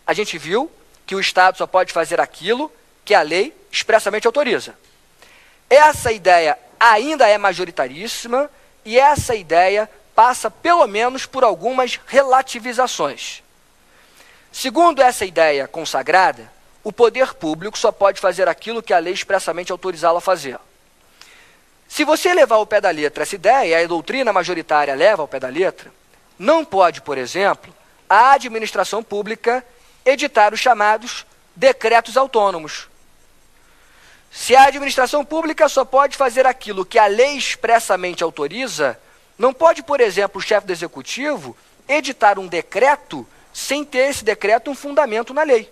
A gente viu que o Estado só pode fazer aquilo que a lei expressamente autoriza. Essa ideia ainda é majoritaríssima e essa ideia passa pelo menos por algumas relativizações. Segundo essa ideia consagrada, o poder público só pode fazer aquilo que a lei expressamente autorizá-lo a fazer. Se você levar ao pé da letra essa ideia, e a doutrina majoritária leva ao pé da letra, não pode, por exemplo, a administração pública editar os chamados decretos autônomos. Se a administração pública só pode fazer aquilo que a lei expressamente autoriza, não pode, por exemplo, o chefe do executivo editar um decreto sem ter esse decreto um fundamento na lei.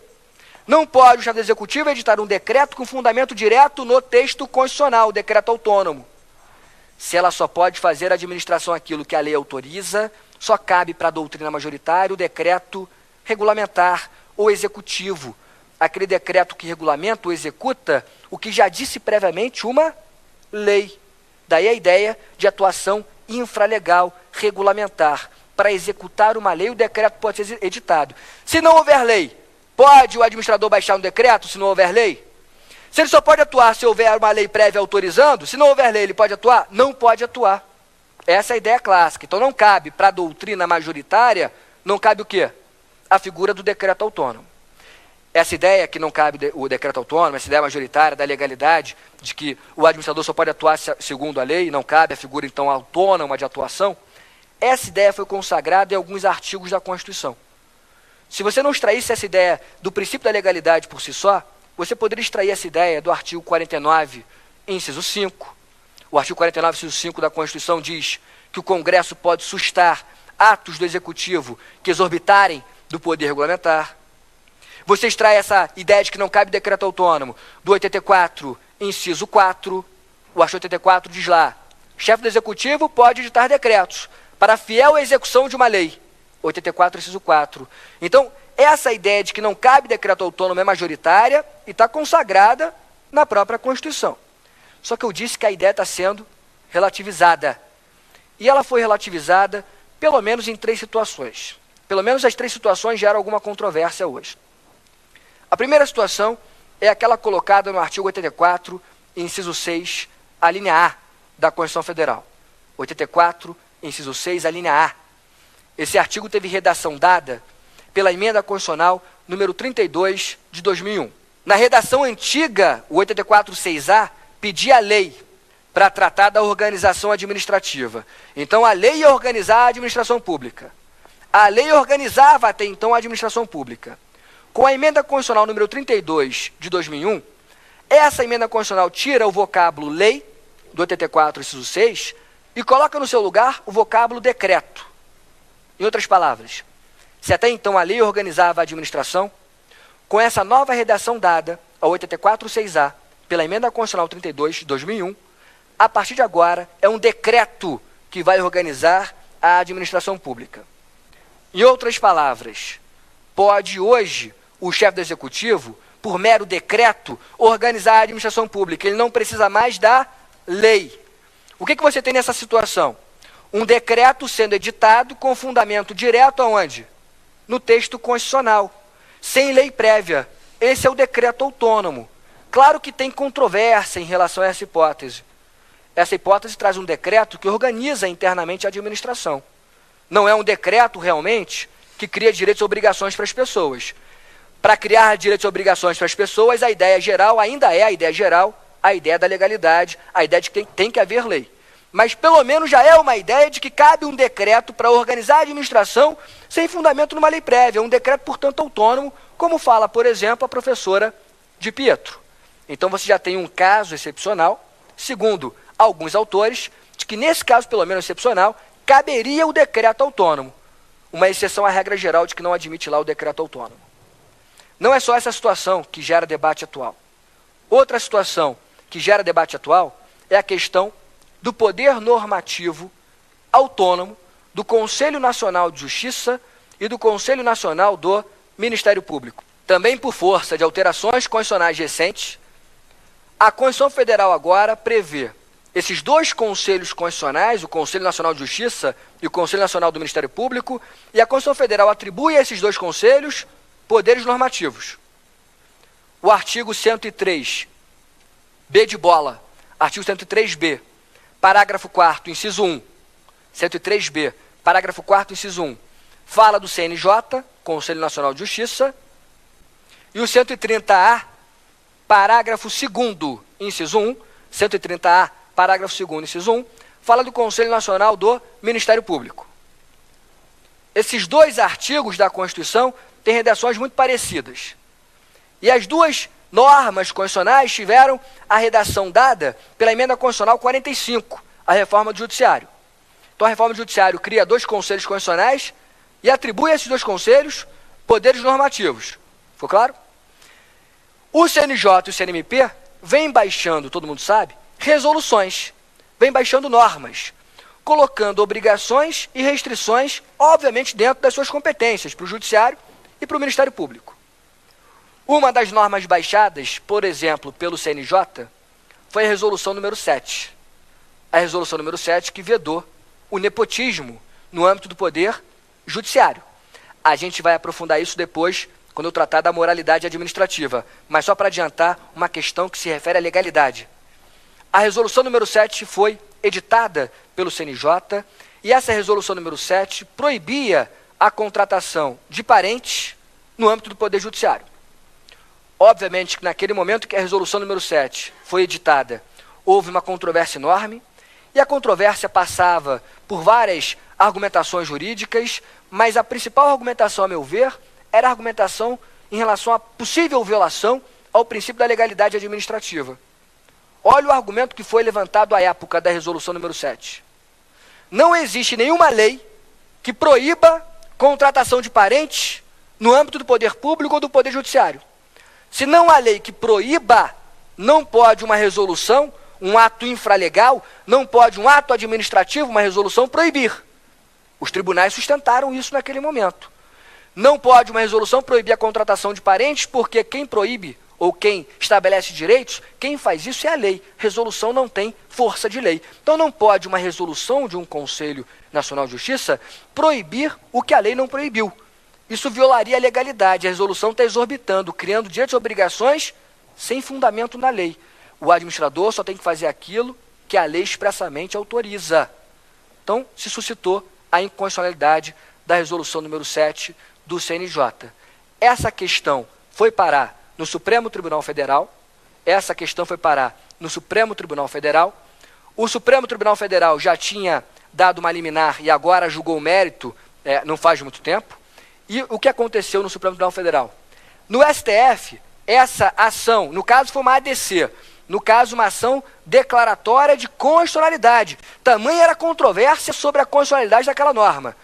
Não pode o chefe do executivo editar um decreto com fundamento direto no texto constitucional, o decreto autônomo. Se ela só pode fazer a administração aquilo que a lei autoriza, só cabe para a doutrina majoritária o decreto regulamentar ou executivo, aquele decreto que regulamenta ou executa o que já disse previamente uma lei. Daí a ideia de atuação infralegal, regulamentar. Para executar uma lei, o decreto pode ser editado. Se não houver lei, pode o administrador baixar um decreto, se não houver lei? Se ele só pode atuar se houver uma lei prévia autorizando, se não houver lei, ele pode atuar? Não pode atuar. Essa é a ideia clássica. Então não cabe para a doutrina majoritária, não cabe o quê? A figura do decreto autônomo. Essa ideia que não cabe o decreto autônomo, essa ideia majoritária da legalidade, de que o administrador só pode atuar segundo a lei, não cabe a figura então autônoma de atuação, essa ideia foi consagrada em alguns artigos da Constituição. Se você não extraísse essa ideia do princípio da legalidade por si só, você poderia extrair essa ideia do artigo 49, inciso 5. O artigo 49, inciso 5 da Constituição diz que o Congresso pode sustar atos do Executivo que exorbitarem do poder regulamentar. Você extrai essa ideia de que não cabe decreto autônomo do 84, inciso 4. O artigo 84 diz lá, chefe do Executivo pode editar decretos para fiel execução de uma lei. 84, inciso 4. Então, essa ideia de que não cabe decreto autônomo é majoritária e está consagrada na própria Constituição. Só que eu disse que a ideia está sendo relativizada. E ela foi relativizada pelo menos em 3 situações. Pelo menos as 3 situações geram alguma controvérsia hoje. A primeira situação é aquela colocada no artigo 84, inciso 6, a linha A da Constituição Federal. 84, inciso 6, a linha A. Esse artigo teve redação dada pela emenda constitucional número 32 de 2001. Na redação antiga, o 84.6a pedia a lei para tratar da organização administrativa. Então, a lei ia organizar a administração pública. A lei organizava até então a administração pública. Com a emenda constitucional número 32 de 2001, essa emenda constitucional tira o vocábulo lei, do 84, inciso 6, e coloca no seu lugar o vocábulo decreto. Em outras palavras, se até então a lei organizava a administração, com essa nova redação dada ao 84.6a pela emenda constitucional 32 de 2001, a partir de agora é um decreto que vai organizar a administração pública. Em outras palavras, pode hoje o chefe do executivo, por mero decreto, organizar a administração pública. Ele não precisa mais da lei. O que você tem nessa situação? Um decreto sendo editado com fundamento direto aonde? No texto constitucional, sem lei prévia. Esse é o decreto autônomo. Claro que tem controvérsia em relação a essa hipótese. Essa hipótese traz um decreto que organiza internamente a administração. Não é um decreto, realmente, que cria direitos e obrigações para as pessoas. Para criar direitos e obrigações para as pessoas, a ideia geral ainda é a ideia geral, a ideia da legalidade, a ideia de que tem que haver lei. Mas pelo menos já é uma ideia de que cabe um decreto para organizar a administração sem fundamento numa lei prévia, um decreto, portanto, autônomo, como fala, por exemplo, a professora de Pietro. Então você já tem um caso excepcional, segundo alguns autores, de que nesse caso, pelo menos excepcional, caberia o decreto autônomo, uma exceção à regra geral de que não admite lá o decreto autônomo. Não é só essa situação que gera debate atual. Outra situação que gera debate atual é a questão do poder normativo autônomo do Conselho Nacional de Justiça e do Conselho Nacional do Ministério Público. Também por força de alterações constitucionais recentes, a Constituição Federal agora prevê esses 2 conselhos constitucionais, o Conselho Nacional de Justiça e o Conselho Nacional do Ministério Público, e a Constituição Federal atribui a esses 2 conselhos poderes normativos. O artigo 103, B de bola, artigo 103b, parágrafo 4º, inciso 1, 103b, parágrafo 4º, inciso 1, fala do CNJ, Conselho Nacional de Justiça, e o 130A, parágrafo 2º, inciso 1, 130A, parágrafo 2º, inciso 1, fala do Conselho Nacional do Ministério Público. Esses dois artigos da Constituição têm redações muito parecidas. E as duas normas constitucionais tiveram a redação dada pela Emenda Constitucional 45, a reforma do Judiciário. Então, a reforma do Judiciário cria dois conselhos constitucionais e atribui a esses dois conselhos poderes normativos. Ficou claro? O CNJ e o CNMP vêm baixando, todo mundo sabe, resoluções, vêm baixando normas, colocando obrigações e restrições, obviamente, dentro das suas competências, para o Judiciário e para o Ministério Público. Uma das normas baixadas, por exemplo, pelo CNJ, foi a resolução número 7. A resolução número 7 que vedou o nepotismo no âmbito do Poder Judiciário. A gente vai aprofundar isso depois, quando eu tratar da moralidade administrativa, mas só para adiantar uma questão que se refere à legalidade. A resolução número 7 foi editada pelo CNJ e essa resolução número 7 proibia a contratação de parentes no âmbito do Poder Judiciário. Obviamente que naquele momento que a resolução número 7 foi editada, houve uma controvérsia enorme, e a controvérsia passava por várias argumentações jurídicas, mas a principal argumentação, a meu ver, era a argumentação em relação à possível violação ao princípio da legalidade administrativa. Olha o argumento que foi levantado à época da resolução número 7. Não existe nenhuma lei que proíba contratação de parentes no âmbito do poder público ou do poder judiciário. Se não há lei que proíba, não pode uma resolução, um ato infralegal, não pode um ato administrativo, uma resolução proibir. Os tribunais sustentaram isso naquele momento. Não pode uma resolução proibir a contratação de parentes, porque quem proíbe ou quem estabelece direitos, quem faz isso é a lei. Resolução não tem força de lei. Então não pode uma resolução de um Conselho Nacional de Justiça proibir o que a lei não proibiu. Isso violaria a legalidade. A resolução está exorbitando, criando direitos e obrigações sem fundamento na lei. O administrador só tem que fazer aquilo que a lei expressamente autoriza. Então, se suscitou a inconstitucionalidade da resolução número 7 do CNJ. Essa questão foi parar no Supremo Tribunal Federal. Essa questão foi parar no Supremo Tribunal Federal. O Supremo Tribunal Federal já tinha dado uma liminar e agora julgou o mérito, não faz muito tempo. E o que aconteceu no Supremo Tribunal Federal? No STF, essa ação, no caso foi uma ADC, no caso uma ação declaratória de constitucionalidade. Tamanha era a controvérsia sobre a constitucionalidade daquela norma.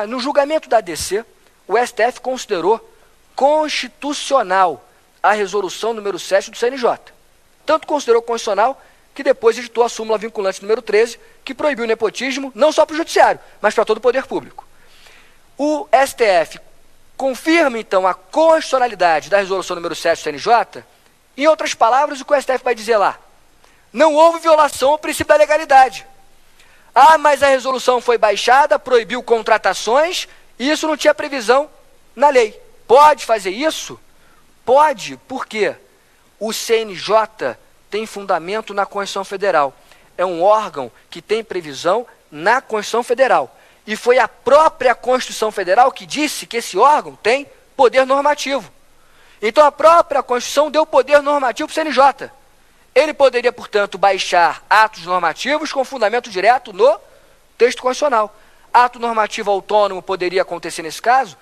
No julgamento da ADC, o STF considerou constitucional a resolução número 7 do CNJ. Tanto considerou constitucional que depois editou a súmula vinculante número 13, que proibiu o nepotismo não só para o judiciário, mas para todo o poder público. O STF confirma, então, a constitucionalidade da resolução número 7 do CNJ. Em outras palavras, o que o STF vai dizer lá? Não houve violação ao princípio da legalidade. Ah, mas a resolução foi baixada, proibiu contratações, e isso não tinha previsão na lei. Pode fazer isso? Pode. Por quê? O CNJ tem fundamento na Constituição Federal. É um órgão que tem previsão na Constituição Federal. E foi a própria Constituição Federal que disse que esse órgão tem poder normativo. Então a própria Constituição deu poder normativo para o CNJ. Ele poderia, portanto, baixar atos normativos com fundamento direto no texto constitucional. Ato normativo autônomo poderia acontecer nesse caso?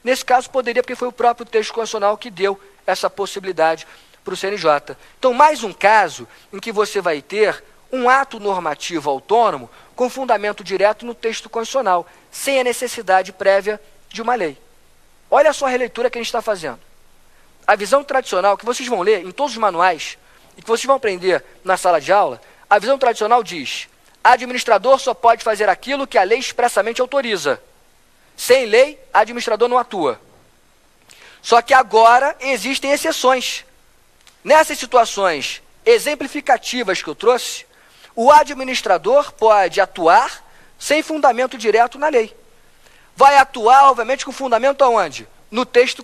Nesse caso poderia, porque foi o próprio texto constitucional que deu essa possibilidade para o CNJ. Então, mais um caso em que você vai ter um ato normativo autônomo com fundamento direto no texto constitucional, sem a necessidade prévia de uma lei. Olha só a releitura que a gente está fazendo. A visão tradicional, que vocês vão ler em todos os manuais, e que vocês vão aprender na sala de aula, a visão tradicional diz: administrador só pode fazer aquilo que a lei expressamente autoriza. Sem lei, administrador não atua. Só que agora existem exceções. Nessas situações exemplificativas que eu trouxe, o administrador pode atuar sem fundamento direto na lei. Vai atuar, obviamente, com fundamento aonde? No texto